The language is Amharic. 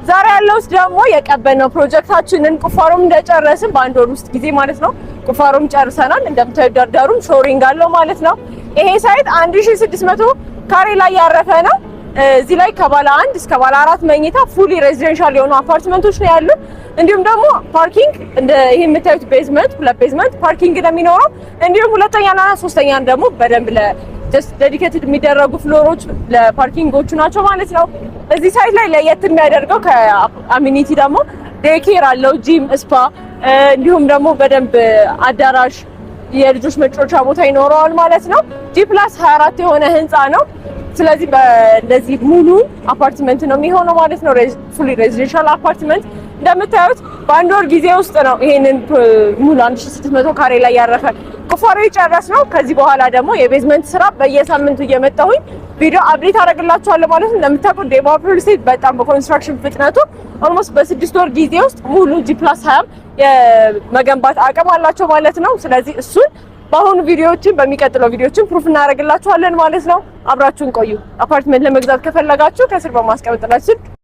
ዛሬ ያለውስ ደግሞ የቀበነው ፕሮጀክታችንን ቁፋሮም እንደጨረስን በአንድ ወር ውስጥ ጊዜ ማለት ነው። ቁፋሮም ጨርሰናል። እንደምታዩት ዳርዳሩም ሾሪንግ አለው ማለት ነው። ይሄ ሳይት 1600 ካሬ ላይ ያረፈ ነው። እዚህ ላይ ከባለ 1 እስከ ባለ 4 መኝታ ፉሊ ሬዚደንሻል የሆኑ አፓርትመንቶች ነው ያሉ። እንዲሁም ደግሞ ፓርኪንግ እንደ ይሄ የምታዩት ቤዝመንት ሁለት ቤዝመንት ፓርኪንግ ነው የሚኖረው። እንዲሁም ሁለተኛና ሶስተኛ ደግሞ በደንብ ለጀስት ዴዲኬትድ የሚደረጉ ፍሎሮች ለፓርኪንጎቹ ናቸው ማለት ነው። እዚህ ሳይት ላይ ለየት የሚያደርገው ከአሚኒቲ ደግሞ ዴይኬር አለው፣ ጂም፣ ስፓ እንዲሁም ደግሞ በደንብ አዳራሽ የልጆች መጫወቻ ቦታ ይኖረዋል ማለት ነው። G+24 የሆነ ህንፃ ነው። ስለዚህ በእንደዚህ ሙሉ አፓርትመንት ነው የሚሆነው ማለት ነው። ፉሊ ሬዚደንሻል አፓርትመንት እንደምታዩት በአንድ ወር ጊዜ ውስጥ ነው ይሄንን ሙሉ 1600 ካሬ ላይ ያረፈ ቁፋሮ የጨረስ ነው። ከዚህ በኋላ ደግሞ የቤዝመንት ስራ በየሳምንቱ እየመጣሁኝ ቪዲዮ አፕዴት አደርግላችኋለሁ ማለት ነው። እንደምታውቁት ዴማ ፕሮል ስቴት በጣም በኮንስትራክሽን ፍጥነቱ ኦልሞስት በ6 ወር ጊዜ ውስጥ ሙሉ G+20 የመገንባት አቅም አላቸው ማለት ነው። ስለዚህ እሱን በአሁኑ ቪዲዮዎችን በሚቀጥለው ቪዲዮዎችን ፕሩፍ እናደርግላችኋለን ማለት ነው። አብራችሁን ቆዩ። አፓርትመንት ለመግዛት ከፈለጋችሁ ከስር በማስቀመጥላችሁ